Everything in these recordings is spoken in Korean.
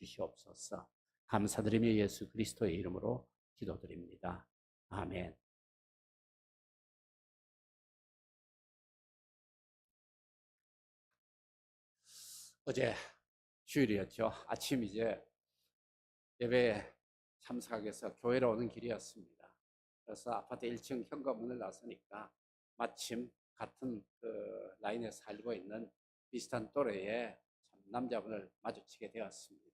주시옵소서. 감사드리며 예수 그리스도의 이름으로 기도드립니다. 아멘. 어제 주일이었죠. 아침 이제 예배에 참석하기 위해서 교회로 오는 길이었습니다. 그래서 아파트 1층 현관문을 나서니까 마침 같은 그 라인에 살고 있는 비슷한 또래의 참 남자분을 마주치게 되었습니다.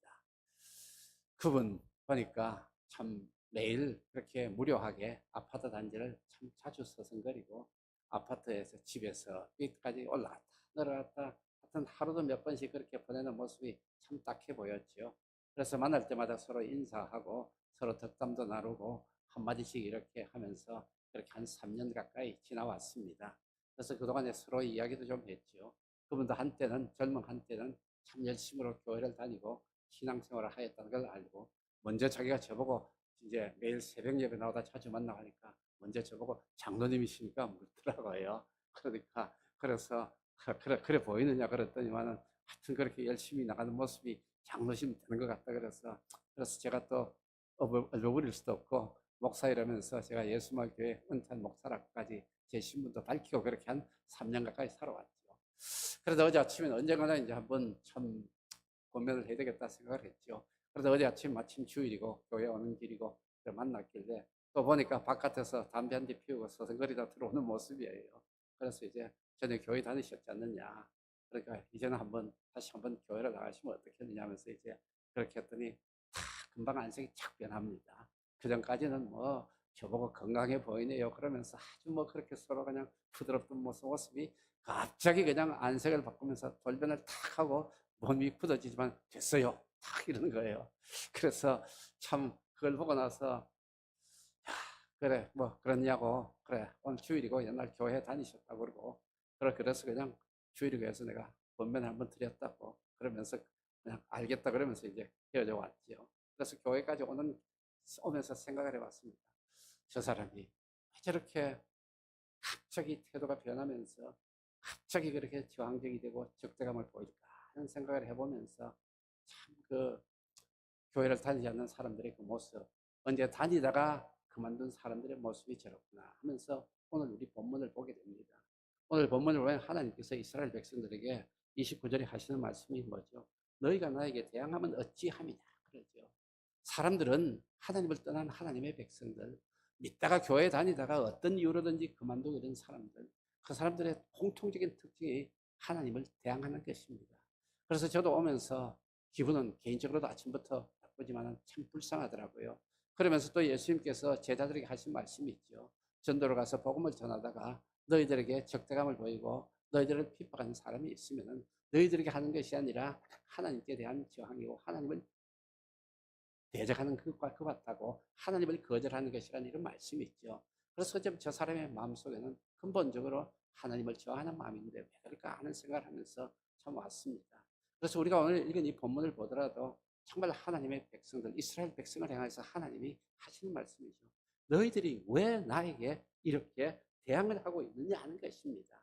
그분 보니까 참 매일 그렇게 무료하게 아파트 단지를 참 자주 서성거리고 아파트에서 집에서 여기까지 올라갔다 내려갔다 하여튼 하루도 몇 번씩 그렇게 보내는 모습이 참 딱해 보였죠. 그래서 만날 때마다 서로 인사하고 서로 덕담도 나누고 한마디씩 이렇게 하면서 그렇게 한 3년 가까이 지나왔습니다. 그래서 그동안에 서로 이야기도 좀 했죠. 그분도 한때는 젊은 한때는 참 열심으로 교회를 다니고 신앙생활을 하였다는 걸 알고 먼저 자기가 저보고 이제 매일 새벽 예배 나오다 자주 만나고 하니까 먼저 저보고 장로님이시니까 묻더라고요. 그러니까 그래서 그래 보이느냐 그랬더니만은 하여튼 그렇게 열심히 나가는 모습이 장로심 되는 것 같다 그래서 제가 또 얼버무릴 수도 없고 목사 이러면서 제가 예수마을교회 은퇴한 목사라까지 제 신분도 밝히고 그렇게 한 3년 가까이 살아왔죠. 그래도 어제 아침에 언젠가나 이제 한번 참 권면을 해야 되겠다 생각을 했죠. 그래서 어제 아침 마침 주일이고 교회 오는 길이고 만났길래 또 보니까 바깥에서 담배 한 대 피우고 서성거리다 들어오는 모습이에요. 그래서 이제 전에 교회 다니셨지 않느냐. 그러니까 이제는 다시 한번 교회를 나가시면 어떻겠느냐 하면서 이제 그렇게 했더니 금방 안색이 착 변합니다. 그 전까지는 뭐 저보고 건강해 보이네요 그러면서 아주 뭐 그렇게 서로 그냥 부드럽던 모습이 갑자기 그냥 안색을 바꾸면서 돌변을 탁 하고 몸이 굳어지지만 됐어요 탁 이러는 거예요. 그래서 참 그걸 보고 나서 그래 뭐 그러냐고 그래 오늘 주일이고 옛날 교회 다니셨다고 그러고 그래서 그냥 주일이고 해서 내가 권면을 한번 드렸다고 그러면서 그냥 알겠다 그러면서 이제 헤어져 왔죠. 그래서 교회까지 오면서 생각을 해봤습니다. 저 사람이 왜 저렇게 갑자기 태도가 변하면서 갑자기 그렇게 저항적이 되고 적대감을 보일까 하는 생각을 해보면서 참 그 교회를 다니지 않는 사람들의 그 모습 언제 다니다가 그만둔 사람들의 모습이 저렇구나 하면서 오늘 우리 본문을 보게 됩니다. 오늘 본문을 보면 하나님께서 이스라엘 백성들에게 29절에 하시는 말씀이 뭐죠? 너희가 나에게 대항하면 어찌함이냐 그러죠. 사람들은 하나님을 떠난 하나님의 백성들 믿다가 교회 다니다가 어떤 이유로든지 그만두게 된 사람들 그 사람들의 공통적인 특징이 하나님을 대항하는 것입니다. 그래서 저도 오면서 기분은 개인적으로도 아침부터 나쁘지만 참 불쌍하더라고요. 그러면서 또 예수님께서 제자들에게 하신 말씀이 있죠. 전도로 가서 복음을 전하다가 너희들에게 적대감을 보이고 너희들을 핍박하는 사람이 있으면 너희들에게 하는 것이 아니라 하나님께 대한 저항이고 하나님을 대적하는 것과 같다고 하나님을 거절하는 것이라는 이런 말씀이 있죠. 그래서 저 사람의 마음속에는 근본적으로 하나님을 저항하는 마음인데 왜 그럴까 하는 생각을 하면서 참 왔습니다. 그래서 우리가 오늘 읽은 이 본문을 보더라도 정말 하나님의 백성들, 이스라엘 백성을 향해서 하나님이 하시는 말씀이죠. 너희들이 왜 나에게 이렇게 대항을 하고 있느냐 하는 것입니다.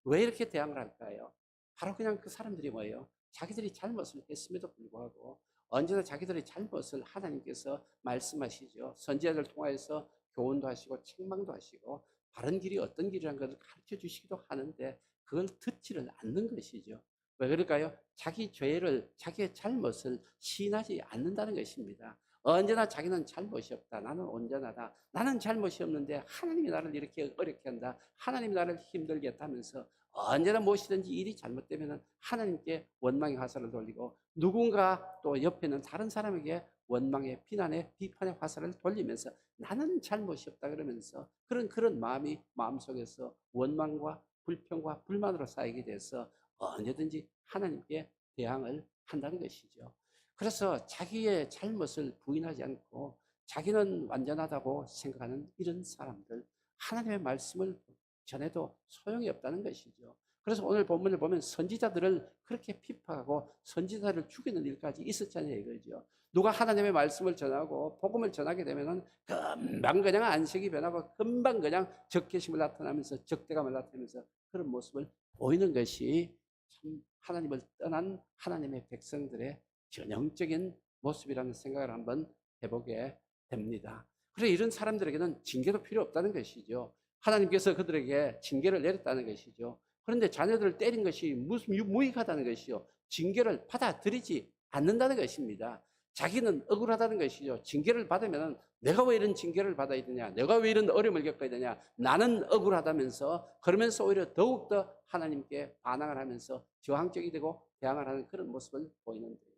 왜 이렇게 대항을 할까요? 바로 그냥 그 사람들이 뭐예요? 자기들이 잘못을 했음에도 불구하고 언제나 자기들의 잘못을 하나님께서 말씀하시죠. 선지자들 통하여서 교훈도 하시고 책망도 하시고 바른 길이 어떤 길이라는 것을 가르쳐 주시기도 하는데 그걸 듣지를 않는 것이죠. 왜 그럴까요? 자기 죄를, 자기의 잘못을 시인하지 않는다는 것입니다. 언제나 자기는 잘못이 없다. 나는 온전하다. 나는 잘못이 없는데 하나님이 나를 이렇게 어렵게 한다. 하나님이 나를 힘들게 했다면서 언제나 무엇이든지 일이 잘못되면 하나님께 원망의 화살을 돌리고 누군가 또 옆에 있는 다른 사람에게 원망의 비난의 비판의 화살을 돌리면서 나는 잘못이 없다 그러면서 그런 마음이 마음속에서 원망과 불평과 불만으로 쌓이게 돼서 언제든지 하나님께 대항을 한다는 것이죠. 그래서 자기의 잘못을 부인하지 않고 자기는 완전하다고 생각하는 이런 사람들 하나님의 말씀을 전해도 소용이 없다는 것이죠. 그래서 오늘 본문을 보면 선지자들을 그렇게 핍박하고 선지자를 죽이는 일까지 있었잖아요 이거죠. 누가 하나님의 말씀을 전하고 복음을 전하게 되면은 금방 그냥 안색이 변하고 금방 그냥 적개심을 나타나면서 적대감을 나타내면서 그런 모습을 보이는 것이 참 하나님을 떠난 하나님의 백성들의 전형적인 모습이라는 생각을 한번 해보게 됩니다. 그래 이런 사람들에게는 징계도 필요 없다는 것이죠. 하나님께서 그들에게 징계를 내렸다는 것이죠. 그런데 자녀들을 때린 것이 무익하다는 것이요. 징계를 받아들이지 않는다는 것입니다. 자기는 억울하다는 것이죠. 징계를 받으면 내가 왜 이런 징계를 받아야 되냐, 내가 왜 이런 어려움을 겪어야 되냐, 나는 억울하다면서, 그러면서 오히려 더욱더 하나님께 반항을 하면서 저항적이 되고 대항을 하는 그런 모습을 보이는데요.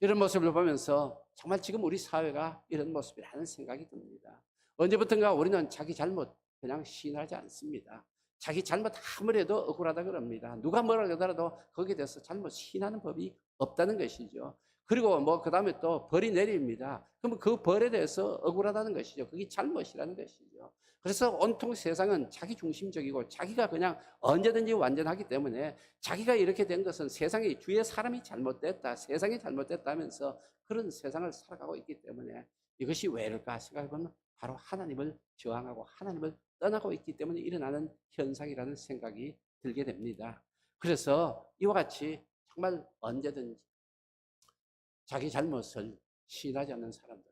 이런 모습을 보면서 정말 지금 우리 사회가 이런 모습이라는 생각이 듭니다. 언제부턴가 우리는 자기 잘못 그냥 시인하지 않습니다. 자기 잘못 아무래도 억울하다 그럽니다. 누가 뭐라 하더라도 거기에 대해서 잘못 시인하는 법이 없다는 것이죠. 그리고 뭐 그 다음에 또 벌이 내립니다. 그러면 그 벌에 대해서 억울하다는 것이죠. 그게 잘못이라는 것이죠. 그래서 온통 세상은 자기 중심적이고 자기가 그냥 언제든지 완전하기 때문에 자기가 이렇게 된 것은 세상에 주위의 사람이 잘못됐다, 세상이 잘못됐다면서 그런 세상을 살아가고 있기 때문에 이것이 왜일까 생각해보면 바로 하나님을 저항하고 하나님을 떠나고 있기 때문에 일어나는 현상이라는 생각이 들게 됩니다. 그래서 이와 같이 정말 언제든지 자기 잘못을 시인하지 않는 사람들,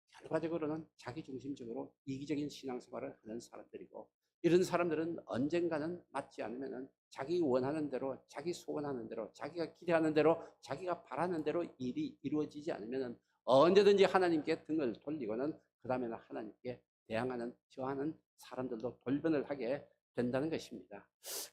결과적으로는 자기중심적으로 이기적인 신앙생활을 하는 사람들이고, 이런 사람들은 언젠가는 맞지 않으면 자기 원하는 대로, 자기 소원하는 대로, 자기가 기대하는 대로, 자기가 바라는 대로 일이 이루어지지 않으면 언제든지 하나님께 등을 돌리고는 그 다음에는 하나님께 대항하는, 저하는 사람들도 돌변을 하게 된다는 것입니다.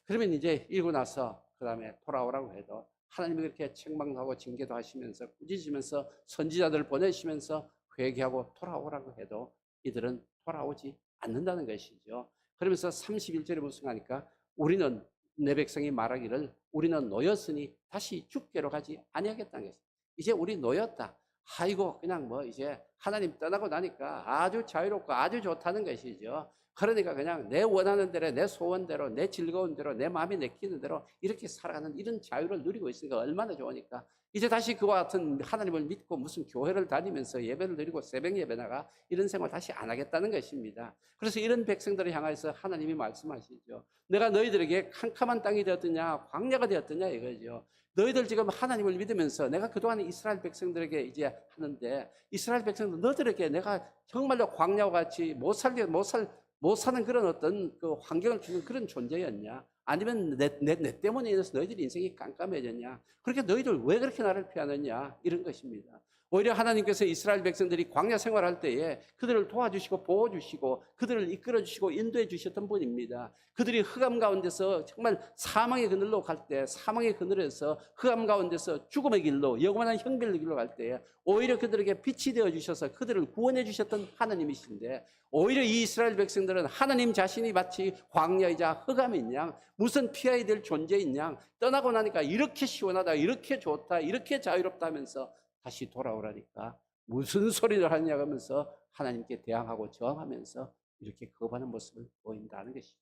그러면 이제 이러고 나서 그 다음에 돌아오라고 해도 하나님이 그렇게 책망도 하고 징계도 하시면서 꾸짖으면서 선지자들을 보내시면서 회개하고 돌아오라고 해도 이들은 돌아오지 않는다는 것이죠. 그러면서 31절에 무슨 하니까 우리는 내 백성이 말하기를 우리는 노였으니 다시 죽게로 가지 아니하겠다는 것이죠. 이제 우리 노였다. 아이고 그냥 뭐 이제 하나님 떠나고 나니까 아주 자유롭고 아주 좋다는 것이죠. 그러니까 그냥 내 원하는 대로, 내 소원대로, 내 즐거운 대로, 내 마음이 내키는 대로 이렇게 살아가는 이런 자유를 누리고 있으니까 얼마나 좋으니까 이제 다시 그와 같은 하나님을 믿고 무슨 교회를 다니면서 예배를 드리고 새벽 예배 나가 이런 생활 다시 안 하겠다는 것입니다. 그래서 이런 백성들을 향해서 하나님이 말씀하시죠. 내가 너희들에게 캄캄한 땅이 되었더냐 광야가 되었더냐 이거죠. 너희들 지금 하나님을 믿으면서 내가 그동안 이스라엘 백성들에게 이제 하는데 이스라엘 백성들 너희들에게 내가 정말로 광야와 같이 못 사는 그런 어떤 그 환경을 주는 그런 존재였냐? 아니면 내 때문에 인해서 너희들 인생이 깜깜해졌냐? 그렇게 너희들 왜 그렇게 나를 피하느냐? 이런 것입니다. 오히려 하나님께서 이스라엘 백성들이 광야 생활할 때에 그들을 도와주시고 보호주시고 그들을 이끌어주시고 인도해 주셨던 분입니다. 그들이 흑암 가운데서 정말 사망의 그늘로 갈 때 사망의 그늘에서 흑암 가운데서 죽음의 길로 영원한 형별의 길로 갈 때에 오히려 그들에게 빛이 되어 주셔서 그들을 구원해 주셨던 하나님이신데 오히려 이 이스라엘 백성들은 하나님 자신이 마치 광야이자 흑암인 양 무슨 피해야 될 존재인 양 떠나고 나니까 이렇게 시원하다 이렇게 좋다 이렇게 자유롭다면서 다시 돌아오라니까 무슨 소리를 하느냐 하면서 하나님께 대항하고 저항하면서 이렇게 거부하는 모습을 보인다는 것이죠.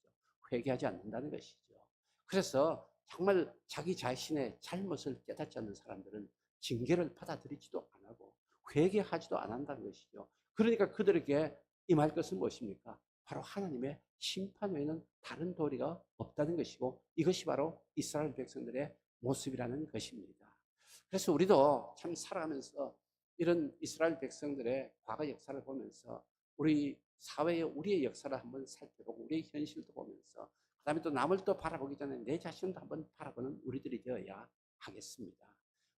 회개하지 않는다는 것이죠. 그래서 정말 자기 자신의 잘못을 깨닫지 않는 사람들은 징계를 받아들이지도 안 하고 회개하지도 안 한다는 것이죠. 그러니까 그들에게 임할 것은 무엇입니까? 바로 하나님의 심판 외에는 다른 도리가 없다는 것이고 이것이 바로 이스라엘 백성들의 모습이라는 것입니다. 그래서 우리도 참 살아가면서 이런 이스라엘 백성들의 과거 역사를 보면서 우리 사회의 우리의 역사를 한번 살펴보고 우리의 현실도 보면서 그다음에 또 남을 또 바라보기 전에 내 자신도 한번 바라보는 우리들이 되어야 하겠습니다.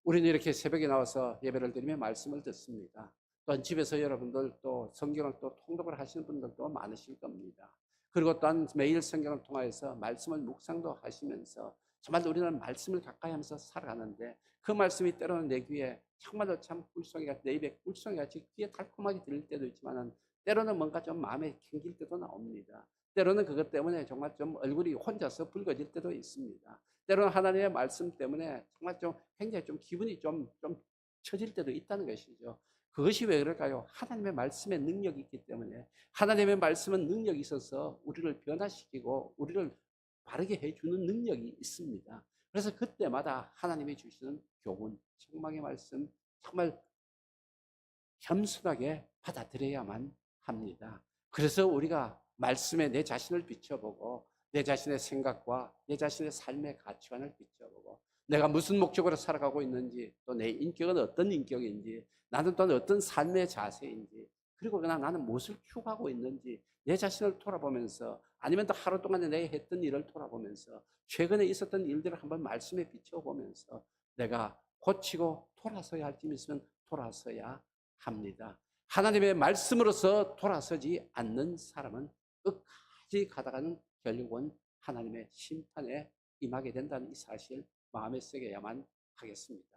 우리는 이렇게 새벽에 나와서 예배를 드리며 말씀을 듣습니다. 또한 집에서 여러분들 또 성경을 또 통독을 하시는 분들도 많으실 겁니다. 그리고 또한 매일 성경을 통하여서 말씀을 묵상도 하시면서 정말 우리는 말씀을 가까이 하면서 살아가는데 그 말씀이 때로는 내 귀에 정말로 참 꿀송이같이 내 입에 꿀송이같이 귀에 달콤하게 들릴 때도 있지만 때로는 뭔가 좀 마음에 캥길 때도 나옵니다. 때로는 그것 때문에 정말 좀 얼굴이 혼자서 붉어질 때도 있습니다. 때로는 하나님의 말씀 때문에 정말 좀 굉장히 좀 기분이 좀 처질 때도 있다는 것이죠. 그것이 왜 그럴까요? 하나님의 말씀에 능력이 있기 때문에 하나님의 말씀은 능력이 있어서 우리를 변화시키고 우리를 바르게 해주는 능력이 있습니다. 그래서 그때마다 하나님이 주시는 교훈, 책망의 말씀 정말 겸손하게 받아들여야만 합니다. 그래서 우리가 말씀에 내 자신을 비춰보고 내 자신의 생각과 내 자신의 삶의 가치관을 비춰보고 내가 무슨 목적으로 살아가고 있는지, 또 내 인격은 어떤 인격인지, 나는 또한 어떤 삶의 자세인지, 그리고 그냥 나는 무엇을 추구하고 있는지 내 자신을 돌아보면서, 아니면 또 하루 동안에 내가 했던 일을 돌아보면서, 최근에 있었던 일들을 한번 말씀에 비춰보면서 내가 고치고 돌아서야 할 점이 있으면 돌아서야 합니다. 하나님의 말씀으로서 돌아서지 않는 사람은 끝까지 가다가는 결국은 하나님의 심판에 임하게 된다는 이 사실 마음에 새겨야만 하겠습니다.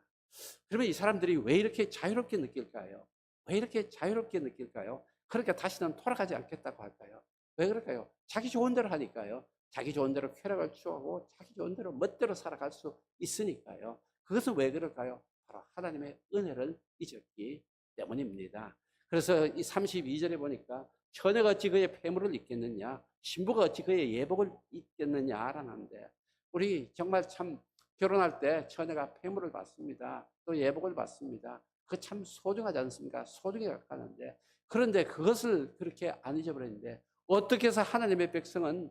그러면 이 사람들이 왜 이렇게 자유롭게 느낄까요? 왜 이렇게 자유롭게 느낄까요? 그러니까 다시는 돌아가지 않겠다고 할까요? 왜 그럴까요? 자기 좋은 대로 하니까요. 자기 좋은 대로 쾌락을 추구하고 자기 좋은 대로 멋대로 살아갈 수 있으니까요. 그것은 왜 그럴까요? 바로 하나님의 은혜를 잊었기 때문입니다. 그래서 이 32절에 보니까 처녀가 어찌 그의 폐물을 입겠느냐, 신부가 어찌 그의 예복을 입겠느냐라는데, 우리 정말 참 결혼할 때 처녀가 폐물을 받습니다. 또 예복을 받습니다. 그 참 소중하지 않습니까? 소중히 가까는데, 그런데 그것을 그렇게 안 잊어버렸는데, 어떻게 해서 하나님의 백성은,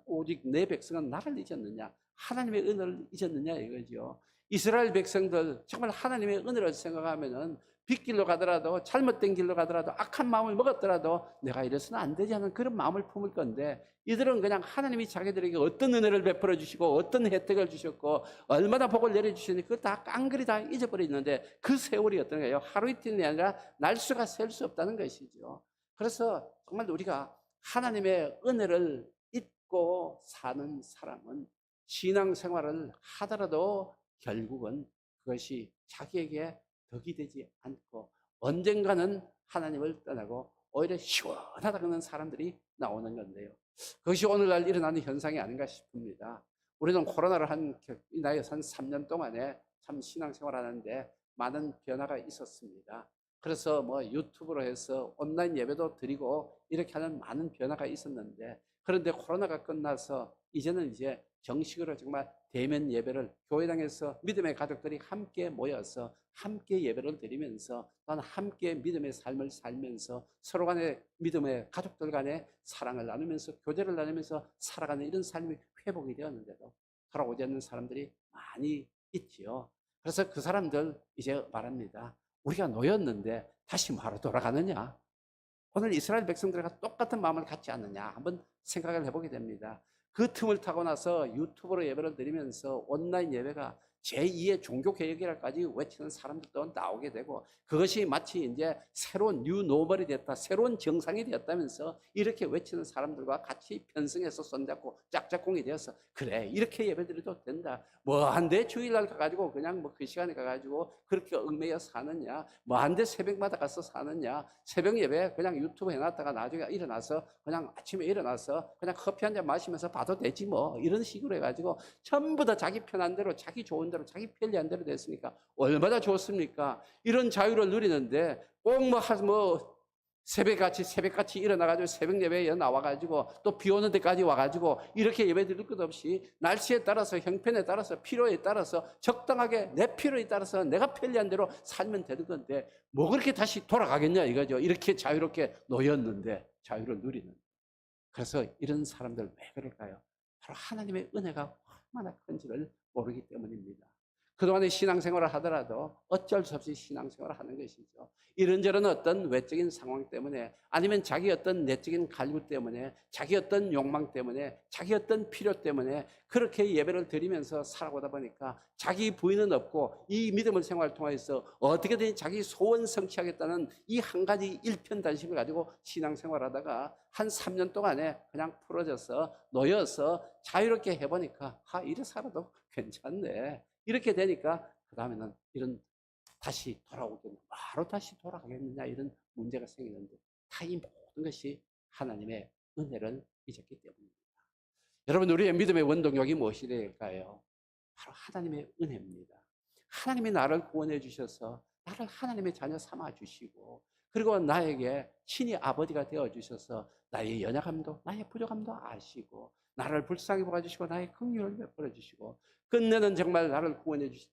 오직 내 백성은 나를 잊었느냐, 하나님의 은혜를 잊었느냐 이거죠. 이스라엘 백성들 정말 하나님의 은혜를 생각하면은 빗길로 가더라도, 잘못된 길로 가더라도, 악한 마음을 먹었더라도 내가 이래서는 안 되지 하는 그런 마음을 품을 건데, 이들은 그냥 하나님이 자기들에게 어떤 은혜를 베풀어 주시고 어떤 혜택을 주셨고 얼마나 복을 내려주시니 그걸 다 깡그리 다 잊어버리는데, 그 세월이 어떤 거예요? 하루 이틀이 아니라 날수가 셀 수 없다는 것이죠. 그래서 정말 우리가 하나님의 은혜를 잊고 사는 사람은 신앙생활을 하더라도 결국은 그것이 자기에게 덕이 되지 않고 언젠가는 하나님을 떠나고 오히려 시원하다 그러는 사람들이 나오는 건데요. 그것이 오늘날 일어나는 현상이 아닌가 싶습니다. 우리는 코로나를 이 나이에서 한 3년 동안에 참 신앙생활 하는데 많은 변화가 있었습니다. 그래서 뭐 유튜브로 해서 온라인 예배도 드리고 이렇게 하는 많은 변화가 있었는데, 그런데 코로나가 끝나서 이제는 이제 정식으로 정말 대면 예배를 교회당에서 믿음의 가족들이 함께 모여서 함께 예배를 드리면서 또한 함께 믿음의 삶을 살면서 서로 간의 믿음의 가족들 간의 사랑을 나누면서 교제를 나누면서 살아가는 이런 삶이 회복이 되었는데도 돌아오지 않는 사람들이 많이 있지요. 그래서 그 사람들 이제 말합니다. 우리가 놓였는데 다시 바로 돌아가느냐? 오늘 이스라엘 백성들과 똑같은 마음을 갖지 않느냐 한번 생각을 해보게 됩니다. 그 틈을 타고 나서 유튜브로 예배를 드리면서 온라인 예배가 제2의 종교개혁이라까지 외치는 사람들도 나오게 되고, 그것이 마치 이제 새로운 뉴 노멀이 됐다, 새로운 정상이 되었다면서 이렇게 외치는 사람들과 같이 편승해서 손잡고 짝짝꿍이 되어서 그래 이렇게 예배드려도 된다, 뭐 한데 주일날 가가지고 그냥 뭐 그 시간에 가가지고 그렇게 얽매여 사느냐, 뭐 한데 새벽마다 가서 사느냐, 새벽 예배 그냥 유튜브 해놨다가 나중에 일어나서 그냥 아침에 일어나서 그냥 커피 한 잔 마시면서 봐도 되지 뭐, 이런 식으로 해가지고 전부 다 자기 편한 대로 자기 좋은 대로 자기 편리한 대로 됐으니까 얼마나 좋습니까? 이런 자유를 누리는데 꼭 뭐 새벽같이 일어나가지고 새벽 예배에 나와가지고 또 비 오는 데까지 와가지고 이렇게 예배 드릴 것 없이 날씨에 따라서 형편에 따라서 필요에 따라서 적당하게 내 필요에 따라서 내가 편리한 대로 살면 되는 건데 뭐 그렇게 다시 돌아가겠냐 이거죠. 이렇게 자유롭게 놓였는데 자유를 누리는. 그래서 이런 사람들 왜 그럴까요? 바로 하나님의 은혜가 얼마나 큰지를 모르기 때문입니다. 그동안에 신앙생활을 하더라도 어쩔 수 없이 신앙생활을 하는 것이죠. 이런저런 어떤 외적인 상황 때문에, 아니면 자기 어떤 내적인 갈구 때문에, 자기 어떤 욕망 때문에, 자기 어떤 필요 때문에 그렇게 예배를 드리면서 살아오다 보니까 자기 부인은 없고 이 믿음을 생활을 통해서 어떻게든 자기 소원 성취하겠다는 이 한 가지 일편단심을 가지고 신앙생활을 하다가 한 3년 동안에 그냥 풀어져서 놓여서 자유롭게 해보니까 이래 살아도 괜찮네. 이렇게 되니까 그 다음에는 이런 다시 돌아오겠냐, 바로 다시 돌아가겠느냐 이런 문제가 생기는데, 다 이 모든 것이 하나님의 은혜를 잊었기 때문입니다. 여러분, 우리의 믿음의 원동력이 무엇이 될까요? 바로 하나님의 은혜입니다. 하나님이 나를 구원해 주셔서 나를 하나님의 자녀 삼아 주시고, 그리고 나에게 신이 아버지가 되어 주셔서 나의 연약함도 나의 부족함도 아시고 나를 불쌍히 보아주시고 나의 긍휼을 베풀어 주시고, 끝내는 정말 나를 구원해 주신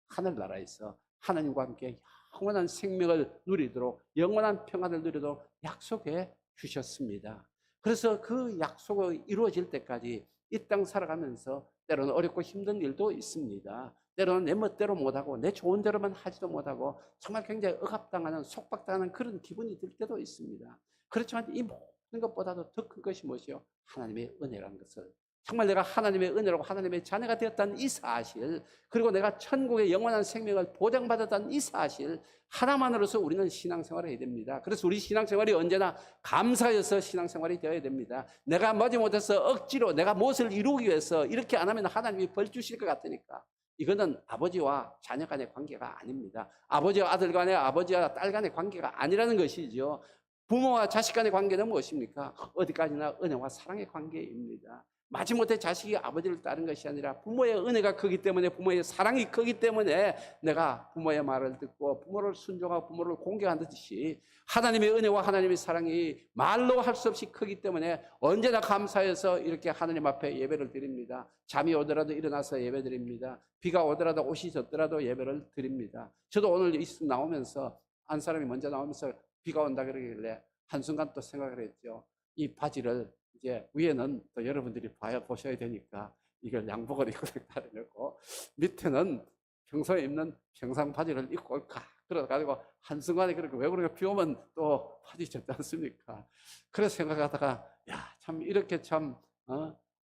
하늘나라에서 하나님과 함께 영원한 생명을 누리도록, 영원한 평안을 누리도록 약속해 주셨습니다. 그래서 그 약속이 이루어질 때까지 이 땅 살아가면서 때로는 어렵고 힘든 일도 있습니다. 때로는 내 멋대로 못하고 내 좋은 대로만 하지도 못하고 정말 굉장히 억압당하는, 속박당하는 그런 기분이 들 때도 있습니다. 그렇지만 이 모든 것보다도 더 큰 것이 무엇이요? 하나님의 은혜라는 것을, 정말 내가 하나님의 은혜로 하나님의 자녀가 되었다는 이 사실, 그리고 내가 천국의 영원한 생명을 보장받았다는 이 사실 하나만으로서 우리는 신앙생활을 해야 됩니다. 그래서 우리 신앙생활이 언제나 감사여서 신앙생활이 되어야 됩니다. 내가 마지못해서 억지로 내가 무엇을 이루기 위해서 이렇게 안 하면 하나님이 벌 주실 것 같으니까, 이거는 아버지와 자녀 간의 관계가 아닙니다. 아버지와 아들 간의, 아버지와 딸 간의 관계가 아니라는 것이죠. 부모와 자식 간의 관계는 무엇입니까? 어디까지나 은혜와 사랑의 관계입니다. 마지못해 자식이 아버지를 따른 것이 아니라 부모의 은혜가 크기 때문에, 부모의 사랑이 크기 때문에 내가 부모의 말을 듣고 부모를 순종하고 부모를 공경하듯이 하나님의 은혜와 하나님의 사랑이 말로 할 수 없이 크기 때문에 언제나 감사해서 이렇게 하나님 앞에 예배를 드립니다. 잠이 오더라도 일어나서 예배 드립니다. 비가 오더라도 옷이 젖더라도 예배를 드립니다. 저도 오늘 이승 나오면서, 한 사람이 먼저 나오면서 비가 온다 그러길래 한순간 또 생각을 했죠. 이 바지를 이제 위에는 또 여러분들이 보셔야 되니까 이걸 양복을 입고 다니고, 밑에는 평소에 입는 평상 바지를 입고 올까, 그래가지고 한순간에 그렇게, 왜 그러냐, 비 오면 또 바지 젖지 않습니까? 그래서 생각하다가, 야, 참 이렇게 참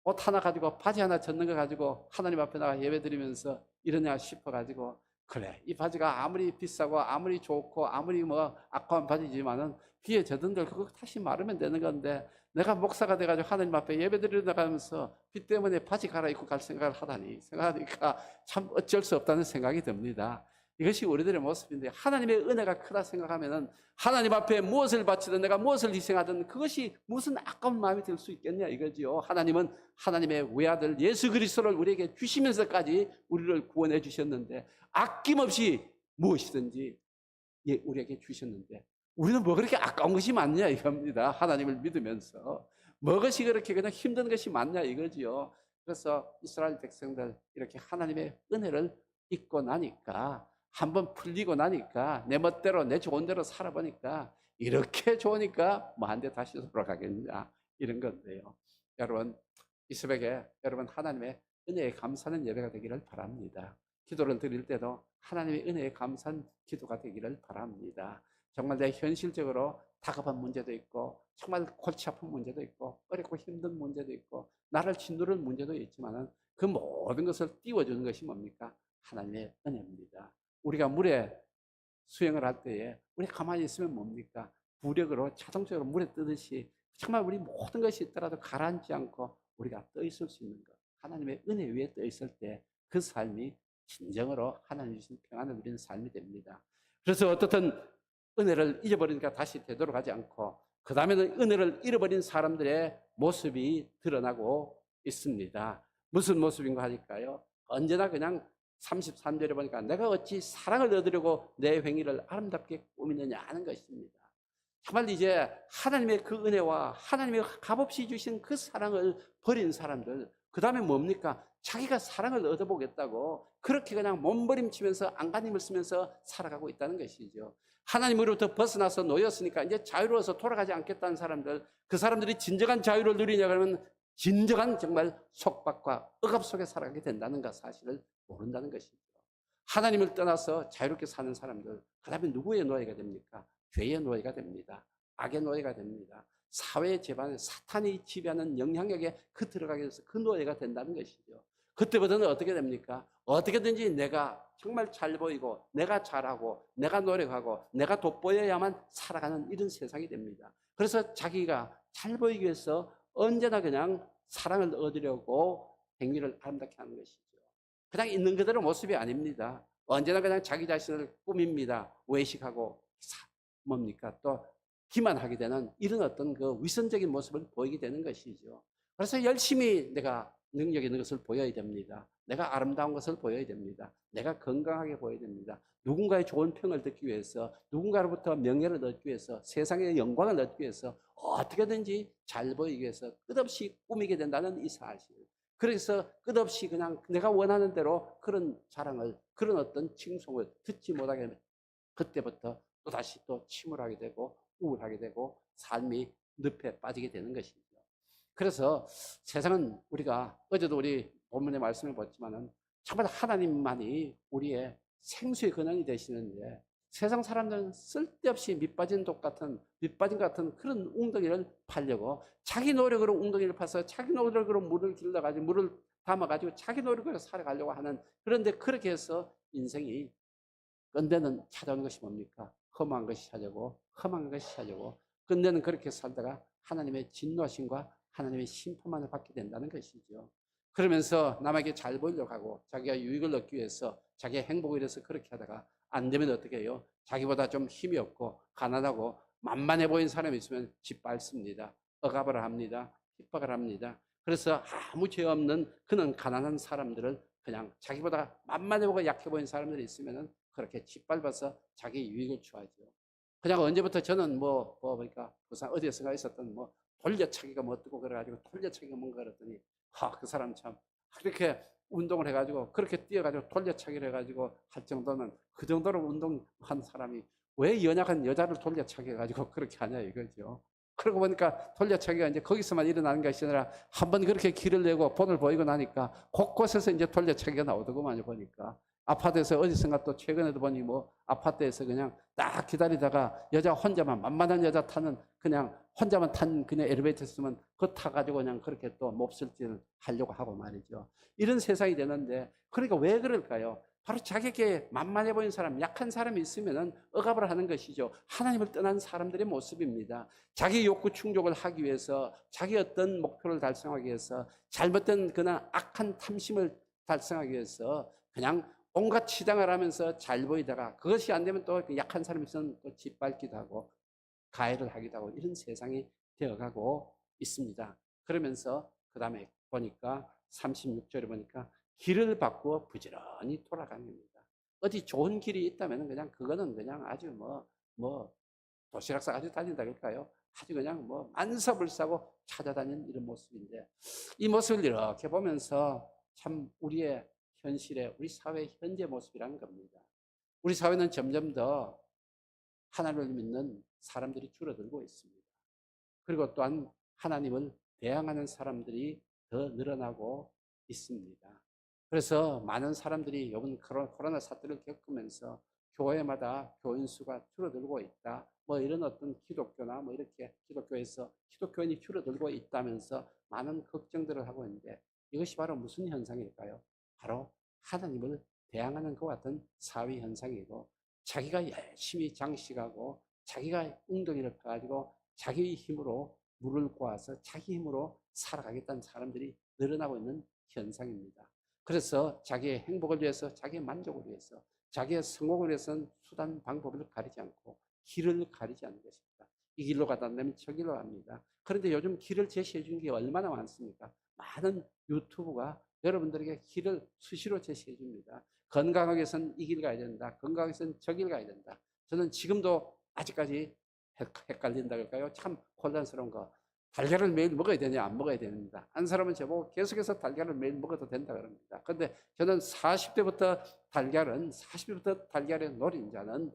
옷 하나 가지고 바지 하나 젖는 거 가지고 하나님 앞에 나가 예배 드리면서 이러냐 싶어가지고, 그래, 이 바지가 아무리 비싸고 아무리 좋고 아무리 뭐 아까운 바지지만은 비에 젖은들 그거 다시 마르면 되는 건데, 내가 목사가 돼가지고 하나님 앞에 예배드리러 나가면서 비 때문에 바지 갈아입고 갈 생각을 하다니, 생각하니까 참 어쩔 수 없다는 생각이 듭니다. 이것이 우리들의 모습인데, 하나님의 은혜가 크다 생각하면은 하나님 앞에 무엇을 바치든 내가 무엇을 희생하든 그것이 무슨 아까운 마음이 들 수 있겠냐 이거지요. 하나님은 하나님의 외아들 예수 그리스도를 우리에게 주시면서까지 우리를 구원해 주셨는데, 아낌없이 무엇이든지 우리에게 주셨는데, 우리는 뭐 그렇게 아까운 것이 많냐 이겁니다. 하나님을 믿으면서 무엇이 그렇게 그냥 힘든 것이 많냐 이거지요. 그래서 이스라엘 백성들 이렇게 하나님의 은혜를 잊고 나니까, 한번 풀리고 나니까 내 멋대로 내 좋은 대로 살아보니까 이렇게 좋으니까 뭐 한 대 다시 돌아가겠냐 이런 건데요. 여러분, 이 새벽에 여러분 하나님의 은혜에 감사하는 예배가 되기를 바랍니다. 기도를 드릴 때도 하나님의 은혜에 감사한 기도가 되기를 바랍니다. 정말 내 현실적으로 다급한 문제도 있고, 정말 골치 아픈 문제도 있고, 어렵고 힘든 문제도 있고, 나를 짓누르는 문제도 있지만은 그 모든 것을 띄워주는 것이 뭡니까? 하나님의 은혜입니다. 우리가 물에 수영을 할 때에 우리 가만히 있으면 뭡니까? 부력으로 자동적으로 물에 뜨듯이 정말 우리 모든 것이 있더라도 가라앉지 않고 우리가 떠 있을 수 있는 것, 하나님의 은혜 위에 떠 있을 때 그 삶이 진정으로 하나님 주신 평안을 누리는 삶이 됩니다. 그래서 어떻든 은혜를 잊어버리니까 다시 되돌아가지 않고, 그 다음에는 은혜를 잃어버린 사람들의 모습이 드러나고 있습니다. 무슨 모습인가 하니까요, 언제나 그냥 33절에 보니까 내가 어찌 사랑을 얻으려고 내 행위를 아름답게 꾸미느냐 하는 것입니다. 정말 이제 하나님의 그 은혜와 하나님의 값없이 주신 그 사랑을 버린 사람들, 그 다음에 뭡니까? 자기가 사랑을 얻어보겠다고 그렇게 그냥 몸부림치면서 안간힘을 쓰면서 살아가고 있다는 것이죠. 하나님으로부터 벗어나서 놓였으니까 이제 자유로워서 돌아가지 않겠다는 사람들, 그 사람들이 진정한 자유를 누리냐 그러면 진정한 정말 속박과 억압 속에 살아가게 된다는 것 사실을 모른다는 것이죠. 하나님을 떠나서 자유롭게 사는 사람들, 그 다음에 누구의 노예가 됩니까? 죄의 노예가 됩니다. 악의 노예가 됩니다. 사회 재반에 사탄이 지배하는 영향력에 들어가게 돼서 그 노예가 된다는 것이죠. 그때부터는 어떻게 됩니까? 어떻게든지 내가 정말 잘 보이고, 내가 잘하고, 내가 노력하고, 내가 돋보여야만 살아가는 이런 세상이 됩니다. 그래서 자기가 잘 보이기 위해서 언제나 그냥 사랑을 얻으려고 행위를 아름답게 하는 것이죠. 그냥 있는 그대로 모습이 아닙니다. 언제나 그냥 자기 자신을 꾸밉니다. 외식하고 뭡니까? 또 기만하게 되는 이런 어떤 그 위선적인 모습을 보이게 되는 것이죠. 그래서 열심히 내가 능력 있는 것을 보여야 됩니다. 내가 아름다운 것을 보여야 됩니다. 내가 건강하게 보여야 됩니다. 누군가의 좋은 평을 듣기 위해서, 누군가로부터 명예를 얻기 위해서, 세상의 영광을 얻기 위해서 어떻게든지 잘 보이기 위해서 끝없이 꾸미게 된다는 이 사실. 그래서 끝없이 그냥 내가 원하는 대로 그런 자랑을, 그런 어떤 칭송을 듣지 못하게 되면 그때부터 또다시 또 침울하게 되고 우울하게 되고 삶이 늪에 빠지게 되는 것이죠. 그래서 세상은, 우리가 어제도 우리 본문의 말씀을 봤지만은 정말 하나님만이 우리의 생수의 근원이 되시는데 세상 사람들은 쓸데없이 밑빠진 밑빠진 그런 웅덩이를 파려고 자기 노력으로 웅덩이를 파서 자기 노력으로 물을 길러가지고 물을 담아가지고 자기 노력으로 살아가려고 하는, 그런데 그렇게 해서 인생이 끝내는 찾아오는 것이 뭡니까? 험한 것이 찾아오고 험한 것이 찾아오고 끝내는 그렇게 살다가 하나님의 진노하심과 하나님의 심판만을 받게 된다는 것이죠. 그러면서 남에게 잘 보이려고 하고 자기가 유익을 얻기 위해서 자기의 행복을 위해서 그렇게 하다가 안 되면 어떻게 해요? 자기보다 좀 힘이 없고 가난하고 만만해 보이는 사람이 있으면 짓밟습니다. 억압을 합니다. 핍박을 합니다. 그래서 아무 죄 없는 그는 가난한 사람들을 그냥 자기보다 만만해 보고 약해 보이는 사람들이 있으면 그렇게 짓밟아서 자기 유익을 취하죠. 그냥 언제부터 저는 그러니까 부산 어디에서가 있었던 돌려차기가 뭐 어떻고 그래가지고 돌려차기가 뭔가 그랬더니 그 사람 참 그렇게 운동을 해가지고 그렇게 뛰어가지고 돌려차기를 해가지고 할 정도면 그 정도로 운동한 사람이 왜 연약한 여자를 돌려차기 해가지고 그렇게 하냐 이거죠. 그러고 보니까 돌려차기가 이제 거기서만 일어나는 것이 아니라 한번 그렇게 길을 내고 본을 보이고 나니까 곳곳에서 이제 돌려차기가 나오더구만요. 보니까 아파트에서 어디선가 또 최근에도 보니 아파트에서 그냥 딱 기다리다가 여자 혼자만 만만한 여자 타는 그냥 혼자만 탄 그냥 엘리베이터 있으면 그거 타가지고 그냥 그렇게 또 몹쓸짓을 하려고 하고 말이죠. 이런 세상이 되는데 그러니까 왜 그럴까요? 바로 자기에게 만만해 보이는 사람, 약한 사람이 있으면 억압을 하는 것이죠. 하나님을 떠난 사람들의 모습입니다. 자기 욕구 충족을 하기 위해서, 자기 어떤 목표를 달성하기 위해서, 잘못된 그냥 악한 탐심을 달성하기 위해서 그냥 온갖 치장을 하면서 잘 보이다가 그것이 안 되면 또 약한 사람이 있으면 또 짓밟기도 하고 가해를 하기도 하고 이런 세상이 되어가고 있습니다. 그러면서 그 다음에 보니까 36절에 보니까 길을 바꾸어 부지런히 돌아가는 겁니다. 어디 좋은 길이 있다면 그냥 그거는 그냥 아주 도시락 싸가지고 다닌다 그럴까요? 아주 그냥 만사불사고 찾아다니는 이런 모습인데 이 모습을 이렇게 보면서 참 우리의 현실의 우리 사회의 현재 모습이라는 겁니다. 우리 사회는 점점 더 하나님을 믿는 사람들이 줄어들고 있습니다. 그리고 또한 하나님을 대항하는 사람들이 더 늘어나고 있습니다. 그래서 많은 사람들이 이번 코로나 사태를 겪으면서 교회마다 교인 수가 줄어들고 있다. 이런 어떤 기독교나 이렇게 기독교에서 기독교인이 줄어들고 있다면서 많은 걱정들을 하고 있는데 이것이 바로 무슨 현상일까요? 바로 하나님을 대항하는 것 같은 사회 현상이고 자기가 열심히 장식하고 자기가 웅덩이를 파가지고 자기 힘으로 물을 꼬아서 자기 힘으로 살아가겠다는 사람들이 늘어나고 있는 현상입니다. 그래서 자기의 행복을 위해서, 자기의 만족을 위해서, 자기의 성공을 위해서는 수단, 방법을 가리지 않고 길을 가리지 않는 것입니다. 이 길로 가다 보면 저 길로 갑니다. 그런데 요즘 길을 제시해 주는 게 얼마나 많습니까? 많은 유튜브가 여러분들에게 길을 수시로 제시해 줍니다. 건강하게 해서는 이 길 가야 된다. 건강하게 해서는 저 길 가야 된다. 저는 지금도 아직까지 헷갈린다 그럴까요? 참 혼란스러운 거. 달걀을 매일 먹어야 되냐 안 먹어야 됩니다. 한 사람은 저보고 계속해서 달걀을 매일 먹어도 된다 그럽니다. 그런데 저는 40대부터 달걀의 노린자는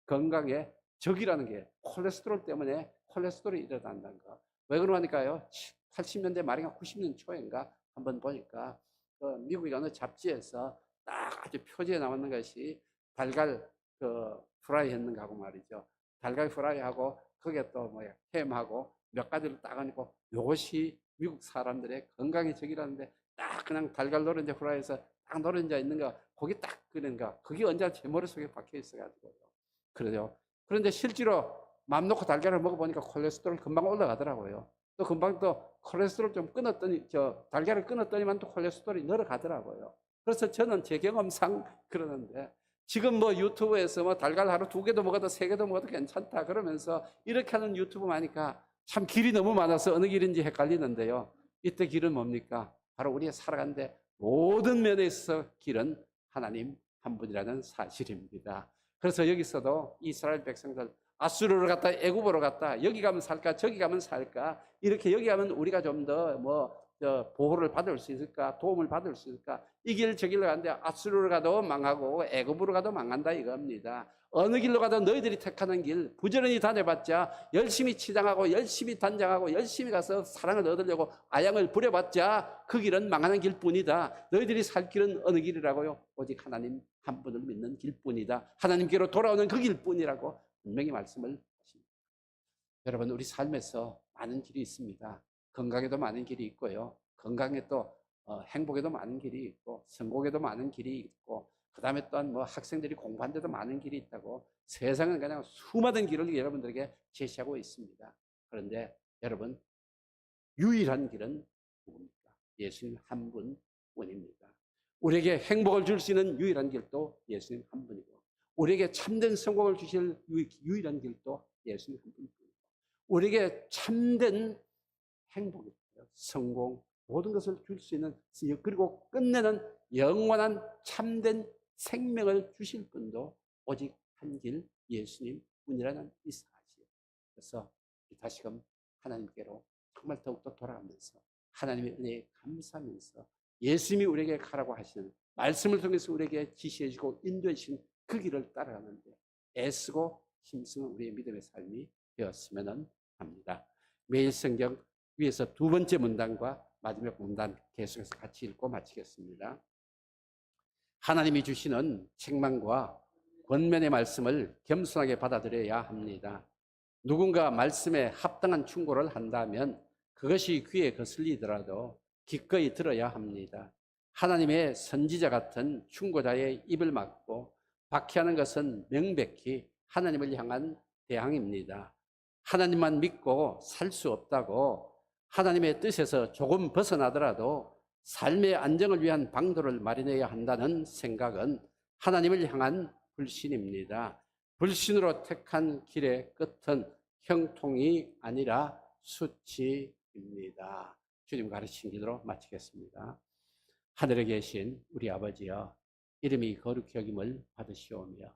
건강에 적이라는 게 콜레스테롤 때문에 콜레스테롤이 일어난다는 거. 왜 그러니까요? 80년대 말인가 90년 초인가 한번 보니까 미국의 어느 잡지에서 딱 아주 표지에 나왔는 것이 달걀 프라이 했는 거하고 말이죠. 달걀 프라이하고 거기에 또 햄하고 몇 가지를 딱 하니까 이것이 미국 사람들의 건강의 적이라는데 딱 그냥 달걀 노른자 프라이에서 딱 노른자 있는 거 거기 딱 그런가 그게 언제 제 머릿속에 박혀 있어가지고요. 그래요. 그런데 실제로 맘 놓고 달걀을 먹어보니까 콜레스테롤 금방 올라가더라고요. 또 금방 또 콜레스테롤 좀 끊었더니 달걀을 끊었더니만 또 콜레스테롤이 늘어가더라고요. 그래서 저는 제 경험상 그러는데 지금 유튜브에서 달걀 하루 2개도 먹어도 3개도 먹어도 괜찮다 그러면서 이렇게 하는 유튜브 많으니까 참 길이 너무 많아서 어느 길인지 헷갈리는데요. 이때 길은 뭡니까? 바로 우리가 살아가는데 모든 면에 있어서 길은 하나님 한 분이라는 사실입니다. 그래서 여기서도 이스라엘 백성들 아수르로 갔다 애굽으로 갔다 여기 가면 살까 저기 가면 살까 이렇게 여기 가면 우리가 좀 더 보호를 받을 수 있을까 도움을 받을 수 있을까 이 길 저 길로 가는데 아수르로 가도 망하고 애굽으로 가도 망한다 이겁니다. 어느 길로 가든 너희들이 택하는 길, 부지런히 다녀봤자, 열심히 치장하고 열심히 단장하고 열심히 가서 사랑을 얻으려고 아양을 부려봤자 그 길은 망하는 길뿐이다. 너희들이 살 길은 어느 길이라고요? 오직 하나님 한 분을 믿는 길뿐이다. 하나님께로 돌아오는 그 길뿐이라고 분명히 말씀을 하십니다. 여러분, 우리 삶에서 많은 길이 있습니다. 건강에도 많은 길이 있고요. 건강에 또 행복에도 많은 길이 있고, 성공에도 많은 길이 있고, 그 다음에 또한 뭐 학생들이 공부하는데도 많은 길이 있다고, 세상은 그냥 수많은 길을 여러분들에게 제시하고 있습니다. 그런데 여러분, 유일한 길은 누굽니까? 예수님 한 분뿐입니다. 우리에게 행복을 줄 수 있는 유일한 길도 예수님 한 분이고, 우리에게 참된 성공을 주실 유일한 길도 예수님 한 분이고, 우리에게 참된 행복, 성공, 모든 것을 줄 수 있는, 그리고 끝내는 영원한 참된 생명을 주실 분도 오직 한 길 예수님 뿐이라는 이 사실. 그래서 다시금 하나님께로 정말 더욱더 돌아가면서 하나님의 은혜에 감사하면서 예수님이 우리에게 가라고 하시는 말씀을 통해서 우리에게 지시해 주고 인도해 주신 그 길을 따라가는데 애쓰고 힘쓰는 우리의 믿음의 삶이 되었으면 합니다. 매일 성경 위에서 두 번째 문단과 마지막 문단 계속해서 같이 읽고 마치겠습니다. 하나님이 주시는 책망과 권면의 말씀을 겸손하게 받아들여야 합니다. 누군가 말씀에 합당한 충고를 한다면 그것이 귀에 거슬리더라도 기꺼이 들어야 합니다. 하나님의 선지자 같은 충고자의 입을 막고 박해하는 것은 명백히 하나님을 향한 대항입니다. 하나님만 믿고 살 수 없다고 하나님의 뜻에서 조금 벗어나더라도 삶의 안정을 위한 방도를 마련해야 한다는 생각은 하나님을 향한 불신입니다. 불신으로 택한 길의 끝은 형통이 아니라 수치입니다. 주님 가르친 길로 마치겠습니다. 하늘에 계신 우리 아버지여, 이름이 거룩히 여김을 받으시오며